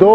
2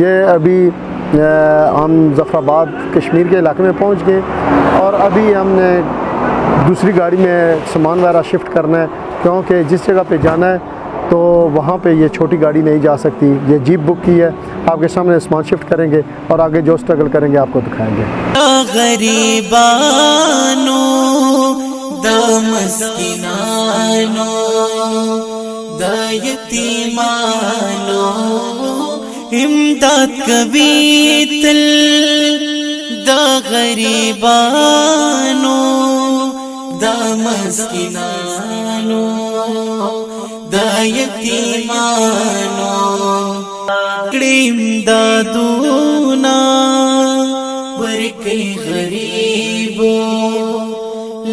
یہ ابھی ہم ظفر آباد کشمیر کے علاقے میں پہنچ گئے اور ابھی ہم نے دوسری گاڑی میں سامان وغیرہ شفٹ کرنا ہے، کیونکہ جس جگہ پہ جانا ہے تو وہاں پہ یہ چھوٹی گاڑی نہیں جا سکتی، یہ جیپ بک کی ہے۔ آپ کے سامنے سامان شفٹ کریں گے اور آگے جو سٹرگل کریں گے آپ کو دکھائیں گے۔ غریبانو دا مسکینانو دا یتیمانو امداد کوي تل دا غریبانو دا مسکینانو دا یتیمانو کړیم دادونا ورکی غریبو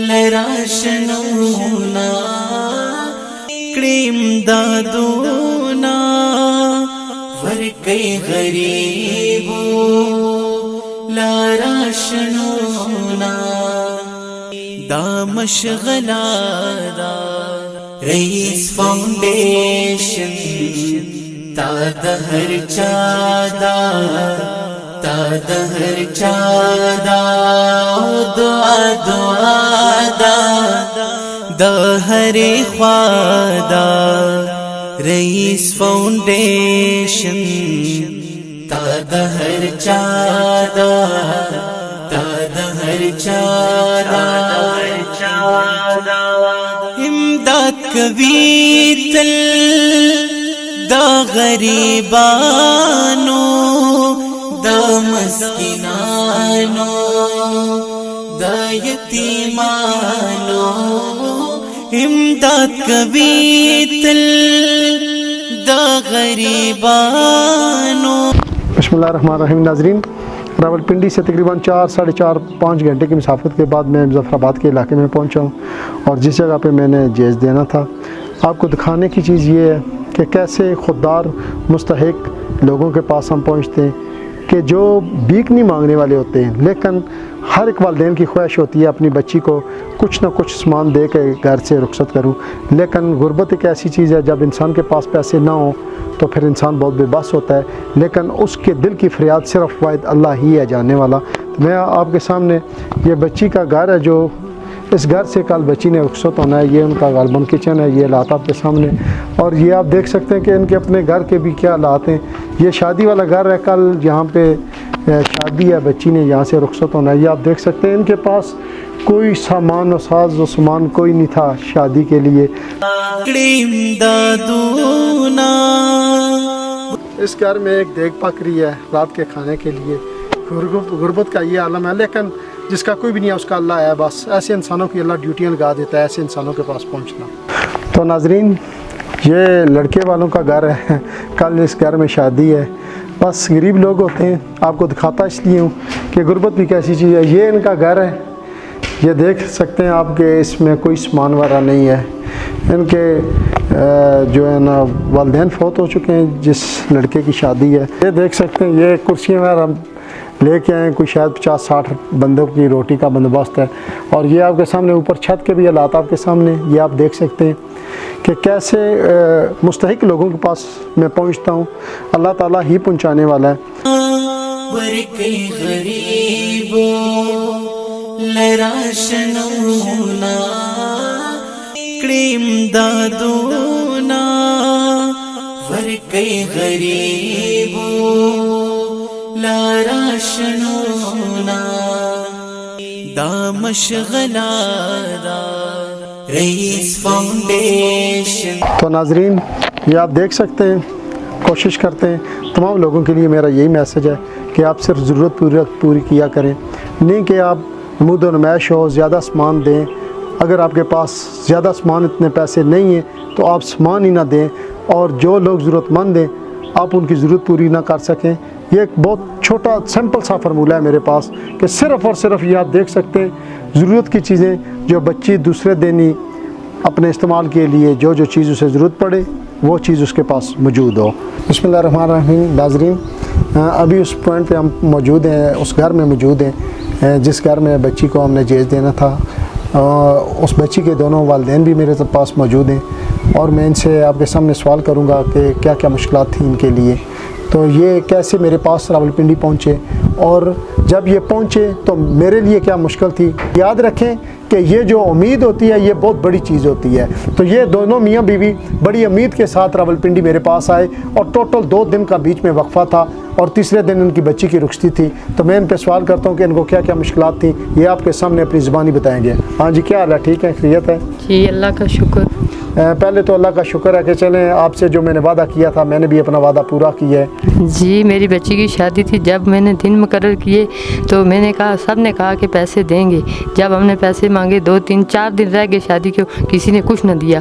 لراشنونا کړیم دادونا ورکی غریبو لراشنونا دا مشغلا دا رئیس فاؤنڈیشن تا د هر چا دا تا د هر چا دا دعا دعا دا د هر خوا دا رئیس فاؤنڈیشن تا د هر چا دا تا د هر چا دا امداد کوي تل دا غریبانو دا مسکینانو دا یتیمانو امداد کوي تل دا غریبانو۔ بسم اللہ الرحمن الرحیم۔ ناظرین، راولپنڈی سے تقریباً 4 ساڑھے 4 5 گھنٹے کی مسافت کے بعد میں ظفر آباد کے علاقے میں پہنچا ہوں، اور جس جگہ پہ میں نے جیز دینا تھا آپ کو دکھانے کی چیز یہ ہے کہ کیسے خوددار مستحق لوگوں کے پاس ہم پہنچتے ہیں کہ جو بھیک نہیں مانگنے والے ہوتے ہیں، لیکن ہر ایک والدین کی خواہش ہوتی ہے اپنی بچی کو کچھ نہ کچھ سامان دے کے گھر سے رخصت کروں، لیکن غربت ایک ایسی چیز ہے جب انسان کے پاس پیسے نہ ہوں تو پھر انسان بہت بے بس ہوتا ہے، لیکن اس کے دل کی فریاد صرف واحد اللہ ہی ہے جاننے والا۔ میں آپ کے سامنے یہ بچی کا گھر ہے، جو اس گھر سے کل بچی نے رخصت ہونا ہے، یہ ان کا غالباً کچن ہے، یہ حالات آپ کے سامنے، اور یہ آپ دیکھ سکتے ہیں کہ ان کے اپنے گھر کے بھی کیا حالات ہیں۔ یہ شادی والا گھر ہے، کل یہاں پہ شادی ہے، بچی نے یہاں سے رخصت ہونا ہے۔ یہ آپ دیکھ سکتے ہیں ان کے پاس کوئی سامان و ساز و سامان کوئی نہیں تھا شادی کے لیے۔ اس گھر میں ایک دیگ پک رہی ہے رات کے کھانے کے لیے۔ غربت کا یہ عالم ہے، لیکن جس کا کوئی بھی نہیں ہے اس کا اللہ ہے، بس ایسے انسانوں کی اللہ ڈیوٹیاں لگا دیتا ہے ایسے انسانوں کے پاس پہنچنا۔ تو ناظرین، یہ لڑکے والوں کا گھر ہے، کل اس گھر میں شادی ہے، بس غریب لوگ ہوتے ہیں، آپ کو دکھاتا اس لیے ہوں کہ غربت بھی کیسی چیز ہے۔ یہ ان کا گھر ہے، یہ دیکھ سکتے ہیں آپ کہ اس میں کوئی سامان وغیرہ نہیں ہے۔ ان کے جو ہے نا والدین فوت ہو چکے ہیں جس لڑکے کی شادی ہے۔ یہ دیکھ سکتے ہیں یہ کرسیاں وغیرہ لے کے آئے، کوئی شاید 50-60 بندوں کی روٹی کا بندوبست ہے، اور یہ آپ کے سامنے اوپر چھت کے بھی حالات آپ کے سامنے یہ آپ دیکھ سکتے ہیں کہ کیسے مستحق لوگوں کے پاس میں پہنچتا ہوں، اللہ تعالیٰ ہی پہنچانے والا ہے۔ ورکی غریبو لراشنونا کړیم دادونا ورکی غریبو لراشنونا دا مشغلا دا رئیس فاؤنڈیشن۔ تو ناظرین، یہ آپ دیکھ سکتے ہیں، کوشش کرتے ہیں تمام لوگوں کے لیے میرا یہی میسج ہے کہ آپ صرف ضرورت پوری کیا کریں، نہیں کہ آپ نمود و نمائش ہو زیادہ سامان دیں۔ اگر آپ کے پاس زیادہ سامان اتنے پیسے نہیں ہیں تو آپ سامان ہی نہ دیں، اور جو لوگ ضرورت مند ہیں آپ ان کی ضرورت پوری نہ کر سکیں۔ یہ ایک بہت چھوٹا سمپل سا فارمولہ ہے میرے پاس کہ صرف اور صرف یہ آپ دیکھ سکتے ہیں ضرورت کی چیزیں جو بچی دوسرے دینی اپنے استعمال کے لیے جو چیز اسے ضرورت پڑے وہ چیز اس کے پاس موجود ہو۔ بسم اللہ الرحمن الرحیم۔ ناظرین، ابھی اس پوائنٹ پہ ہم موجود ہیں، اس گھر میں موجود ہیں جس گھر میں بچی کو ہم نے جیز دینا تھا۔ اس بچی کے دونوں والدین بھی میرے پاس موجود ہیں، اور میں ان سے آپ کے سامنے سوال کروں گا کہ کیا کیا مشکلات تھیں ان کے لیے۔ تو یہ کیسے میرے پاس راولپنڈی پہنچے اور جب یہ پہنچے تو میرے لیے کیا مشکل تھی. یاد رکھیں کہ یہ جو امید ہوتی ہے یہ بہت بڑی چیز ہوتی ہے. تو یہ دونوں میاں بیوی بڑی امید کے ساتھ راولپنڈی میرے پاس آئے اور ٹوٹل 2 دن کا بیچ میں وقفہ تھا اور تیسرے دن ان کی بچی کی رخصتی تھی. تو میں ان پہ سوال کرتا ہوں کہ ان کو کیا کیا مشکلات تھیں, یہ آپ کے سامنے اپنی زبانی بتائیں گے. ہاں جی, کیا حال ہے؟ ٹھیک ہے, خیریت ہے؟ جی اللہ کا شکر. پہلے تو اللہ کا شکر ہے کہ چلیں آپ سے جو میں نے وعدہ کیا تھا میں نے بھی اپنا وعدہ پورا کیا ہے. جی میری بچی کی شادی تھی, جب میں نے دن مقرر کیے تو میں نے کہا, سب نے کہا کہ پیسے دیں گے. جب ہم نے پیسے مانگے 2 3 4 دن رہ گئے شادی کو, کسی نے کچھ نہ دیا.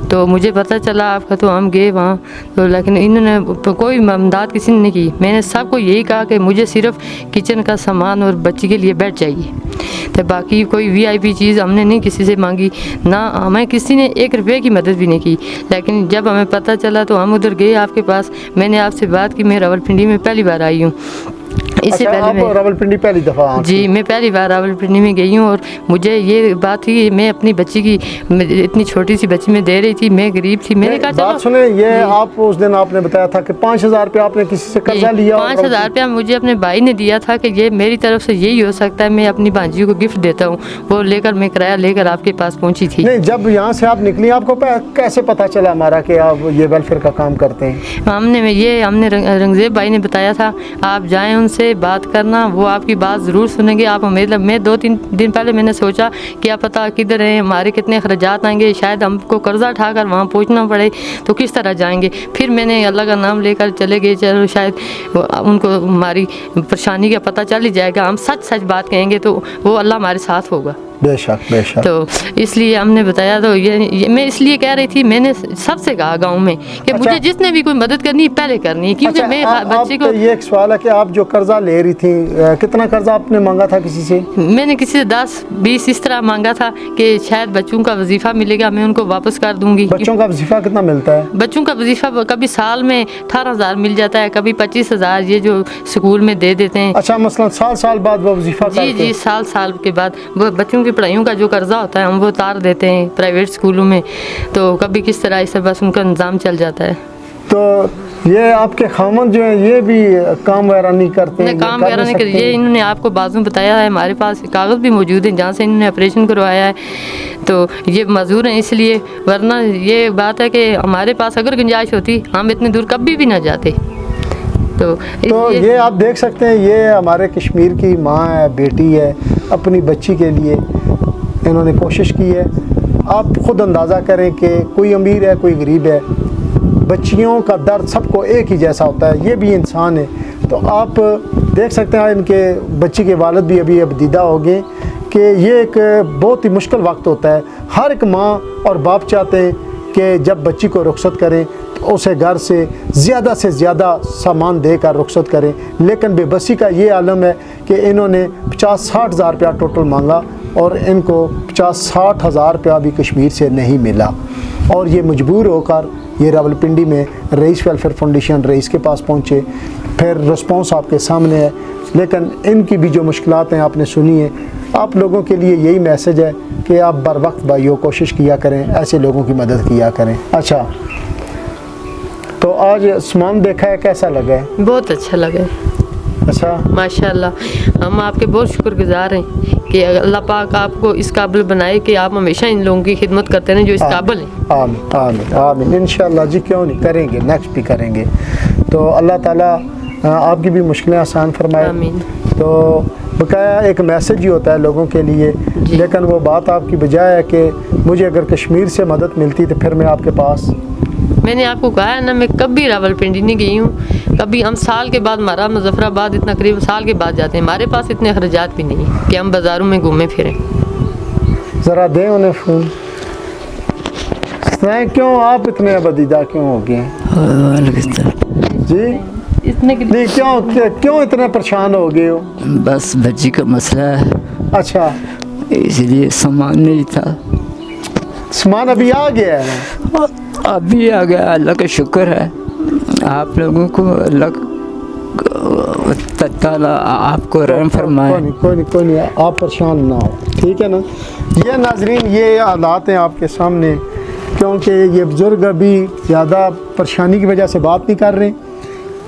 تو مجھے پتہ چلا آپ کا, تو ہم گئے وہاں تو لیکن انہوں نے کوئی امداد کسی نے نہیں کی. میں نے سب کو یہی کہا کہ مجھے صرف کچن کا سامان اور بچی کے لیے بیڈ چاہیے, تو باقی کوئی VIP چیز ہم نے نہیں کسی سے مانگی, نہ ہمیں کسی نے 1 روپے کی مدد بھی نہیں کی. لیکن جب ہمیں پتہ چلا تو ہم ادھر گئے آپ کے پاس. میں نے آپ سے بات کی, میں راولپنڈی میں پہلی بار آئی ہوں. اس سے پہلے میں راولپنڈی پہلی دفعہ؟ جی میں پہلی بار راولپنڈی میں گئی ہوں, اور مجھے یہ بات تھی کہ میں اپنی بچی کی, اتنی چھوٹی سی بچی میں دے رہی تھی, میں غریب تھی. میں نے کہا بات سنیں, یہ آپ اس دن آپ نے بتایا تھا کہ 5000 روپیہ آپ نے کسی سے قرضہ لیا. 5000 روپیہ مجھے اپنے بھائی نے دیا تھا کہ یہ میری طرف سے یہی ہو سکتا ہے, میں اپنی بھانجی کو گفٹ دیتا ہوں. وہ لے کر میں کرایہ لے کر آپ کے پاس پہنچی تھی. نہیں, جب یہاں سے آپ نکلی آپ کو کیسے پتہ چلا ہمارا کہ آپ یہ ویلفیئر کا کام کرتے ہیں؟ ہم نے رنگزیب بھائی نے بتایا تھا, آپ جائیں ان سے بات کرنا, وہ آپ کی بات ضرور سنیں گے. آپ امید, میں 2 3 دن پہلے میں نے سوچا کیا پتہ کدھر ہیں, ہمارے کتنے اخراجات آئیں گے, شاید ہم کو قرضہ اٹھا کر وہاں پہنچنا پڑے تو کس طرح جائیں گے. پھر میں نے اللہ کا نام لے کر چلے گئے, چلو شاید ان کو ہماری پریشانی کا پتہ چل ہی جائے گا. ہم سچ بات کہیں گے تو وہ اللہ ہمارے ساتھ ہوگا. بے شک بے شک. تو اس لیے ہم نے بتایا. تو یہ میں اس لیے کہہ رہی تھی, میں نے سب سے کہا گاؤں میں کہ مجھے جس نے بھی کوئی مدد کرنی ہے پہلے کرنی ہے, کیونکہ میں بچے کو. یہ ایک سوال ہے کہ آپ جو قرضہ لے رہی تھی, کتنا قرضہ آپ نے مانگا تھا کسی سے؟ میں نے کسی سے 10 20 اس طرح مانگا تھا کہ شاید بچوں کا وظیفہ ملے گا, میں ان کو واپس کر دوں گی. بچوں کا وظیفہ کتنا ملتا ہے؟ بچوں کا وظیفہ کبھی سال میں 18000 مل جاتا ہے, کبھی 25000, یہ جو اسکول میں دے دیتے ہیں. اچھا, مثلا سال بعد وہ وظیفہ کرتے ہیں؟ جی سال کے بعد وہ بچوں کی پڑھائیوں کا جو قرضہ ہوتا ہے ہم وہ اتار دیتے ہیں پرائیویٹ اسکولوں میں. تو کبھی کس طرح اس سے بس ان کا نظام چل جاتا ہے. تو یہ آپ کے خامد جو ہیں یہ بھی کام وغیرہ نہیں کرتے ہیں؟ کام وغیرہ نہیں کرتے. یہ انہوں نے آپ کو بازو بتایا ہے, ہمارے پاس کاغذ بھی موجود ہیں جہاں سے انہوں نے آپریشن کروایا ہے. تو یہ معذور ہیں اس لیے, ورنہ یہ بات ہے کہ ہمارے پاس اگر گنجائش ہوتی ہم اتنے دور کبھی بھی نہ جاتے. تو یہ آپ دیکھ سکتے ہیں, یہ ہمارے کشمیر کی ماں ہے, بیٹی ہے, اپنی بچی کے لیے انہوں نے کوشش کی ہے. آپ خود اندازہ کریں کہ کوئی امیر ہے کوئی غریب ہے, بچیوں کا درد سب کو ایک ہی جیسا ہوتا ہے, یہ بھی انسان ہے. تو آپ دیکھ سکتے ہیں ان کے بچی کے والد بھی ابھی دیدہ ہو گئے کہ یہ ایک بہت ہی مشکل وقت ہوتا ہے. ہر ایک ماں اور باپ چاہتے ہیں کہ جب بچی کو رخصت کریں تو اسے گھر سے زیادہ سامان دے کر رخصت کریں, لیکن بے بسی کا یہ عالم ہے کہ انہوں نے 50-60 ہزار روپیہ ٹوٹل مانگا اور ان کو 50-60 ہزار روپیہ بھی کشمیر سے نہیں ملا, اور یہ مجبور ہو کر یہ راولپنڈی میں رئیس ویلفیئر فاؤنڈیشن رئیس کے پاس پہنچے. پھر رسپانس آپ کے سامنے ہے, لیکن ان کی بھی جو مشکلات ہیں آپ نے سنی ہیں. آپ لوگوں کے لیے یہی میسج ہے کہ آپ بر وقت بھائیوں کوشش کیا کریں, ایسے لوگوں کی مدد کیا کریں. اچھا, تو آج سامان دیکھا ہے, کیسا لگا ہے؟ بہت اچھا لگا ہے. اچھا ماشاءاللہ, ہم آپ کے بہت شکر گزار ہیں کہ اللہ پاک آپ کو اس قابل بنائے کہ آپ ہمیشہ ان لوگوں کی خدمت کرتے رہیں جو اس قابل ہیں. آمین آمین آمین. انشاءاللہ جی, کیوں نہیں, کریں گے, نیکسٹ بھی کریں گے. تو اللہ تعالیٰ آپ کی بھی مشکلیں آسان فرمائے. آمین. تو بقایا ایک میسج ہی ہوتا ہے لوگوں کے لیے, لیکن وہ بات آپ کی بجائے ہے کہ مجھے اگر کشمیر سے مدد ملتی تو پھر میں آپ کے پاس. میں نے آپ کو کہا ہے نا, میں کبھی راولپنڈی نہیں گئی ہوں. کبھی ہم سال کے بعد, ہمارا مظفر آباد اتنا قریب سال کے بعد جاتے ہیں, ہمارے پاس اتنے اخراجات بھی نہیں ہیں کہ ہم بازاروں میں گھومیں پھریں. ذرا دیں انہیں فون. کیوں آپ اتنے ابدیدہ کیوں ہو گئے ہیں جی؟ نہیں, کیوں اتنے پریشان ہو گئے ہو؟ بس بچی کا مسئلہ ہے. اچھا, اس لیے سامان نہیں تھا. سامان ابھی آ گیا ہے؟ ابھی آ گیا, اللہ کا شکر ہے. آپ لوگوں کو اللہ تعالیٰ آپ کو رحم فرمائے. کوئی نہیں, آپ پریشان نہ ہو, ٹھیک ہے نا. یہ ناظرین, یہ حالات ہیں آپ کے سامنے, کیونکہ یہ بزرگ ابھی زیادہ پریشانی کی وجہ سے بات نہیں کر رہے.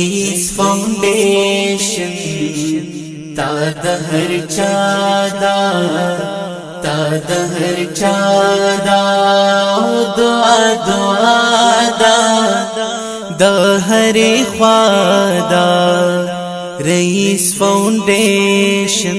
Peace Foundation Tadahar Chada Tadahar Chada Dua Dua Da Dahare Khwada Rais Foundation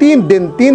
3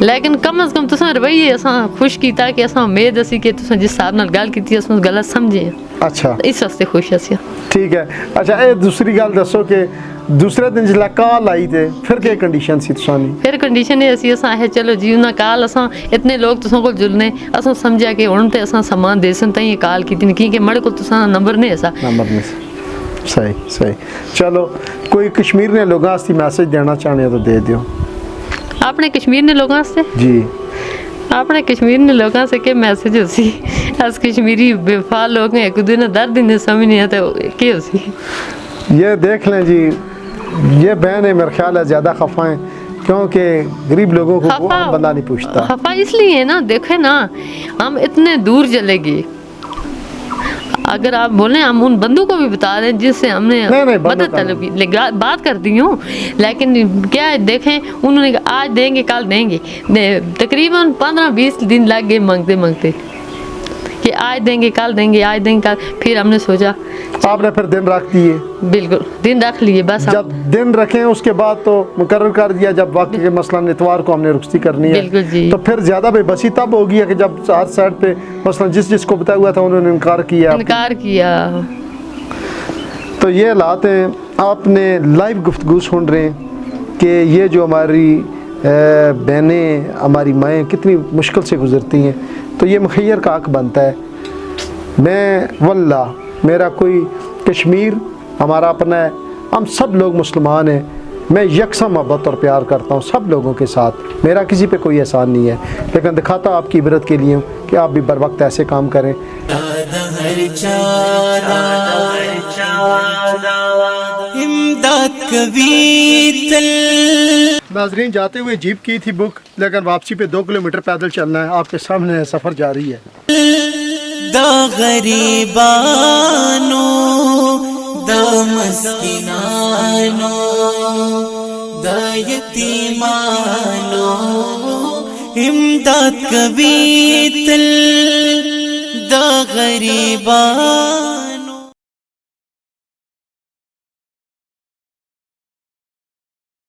لیکن کم از کم تساں رویے اساں خوش کیتا کہ اساں امید اسی کہ تساں جس حساب نال گل کیتی اساں غلط سمجھے، اچھا اس واسطے خوش اسی۔ ٹھیک ہے۔ اچھا اے دوسری گل دسو کہ دوسرے دن جس کال آئی تے پھر کیا کنڈیشن سی تساں دی؟ پھر کنڈیشن ہے اسی اساں ہے چلو جی انہاں کال اساں اتنے لوگ تساں کو جلنے اساں سمجھا کہ ہن تے اساں سامان دے سن تائیں کال کیتی نہیں کیونکہ مڑ کو تساں نمبر نہیں ایسا۔ نمبر نہیں صحیح صحیح۔ چلو کوئی کشمیر نے لوگاں واسطے میسج دینا چاہنے تو دے دیو۔ اپنے کشمیر نے لوگاں سے جی اپنے کشمیر نے لوگاں سے کہ میسج ہو سی اس کشمیری بے وفا لوگ ہیں ایک دوسرے نے درد نہیں سمجھ نہیں آتا کیا ہو سی۔ یہ دیکھ لیں جی، یہ بہن ہے میرا خیال ہے زیادہ خفا ہیں کیونکہ غریب لوگوں کو وہ عام بندہ نہیں پوچھتا۔ خفا اس لیے ہے نا، دیکھیں نا ہم اتنے دور چلے گئے، اگر آپ بولیں ہم ان بندوں کو بھی بتا دیں جس سے ہم نے مدد طلب کی، بات کرتی ہوں، لیکن کیا ہے دیکھیں انہوں نے آج دیں گے کل دیں گے، تقریباً 15-20 دن لگ گئے مانگتے مانگتے کہ آج دیں گے کل دیں گے آج دیں گے کل۔ پھر ہم نے سوچا آپ نے پھر دن رکھ دیے؟ بالکل دن رکھ لیے بس۔ جب دن رکھیں اس کے بعد تو مقرر کر دیا جب وقت کے مثلاً اتوار کو ہم نے رخصتی کرنی ہے، بالکل جی، تو پھر زیادہ بے بسی تب ہوگی کہ جب ہر سائڈ پہ مثلاً جس کو بتایا ہوا تھا انہوں نے انکار کیا۔ تو یہ حالات ہیں۔ آپ نے لائیو گفتگو سن رہے ہیں کہ یہ جو ہماری بہنیں ہماری مائیں کتنی مشکل سے گزرتی ہیں، تو یہ مخیر کا حق بنتا ہے۔ میں واللہ میرا کوئی کشمیر ہمارا اپنا ہے، ہم سب لوگ مسلمان ہیں، میں یکساں محبت اور پیار کرتا ہوں سب لوگوں کے ساتھ، میرا کسی پہ کوئی احسان نہیں ہے، لیکن دکھاتا آپ کی عبرت کے لیے ہوں کہ آپ بھی بر وقت ایسے کام کریں۔ ناظرین جاتے ہوئے جیپ کی تھی بک، لیکن واپسی پہ 2 کلومیٹر پیدل چلنا ہے، آپ کے سامنے سفر جاری ہے۔ دا غریبانو دا مسکینانو دا یتیمانو امداد کوي تل دا غریبانو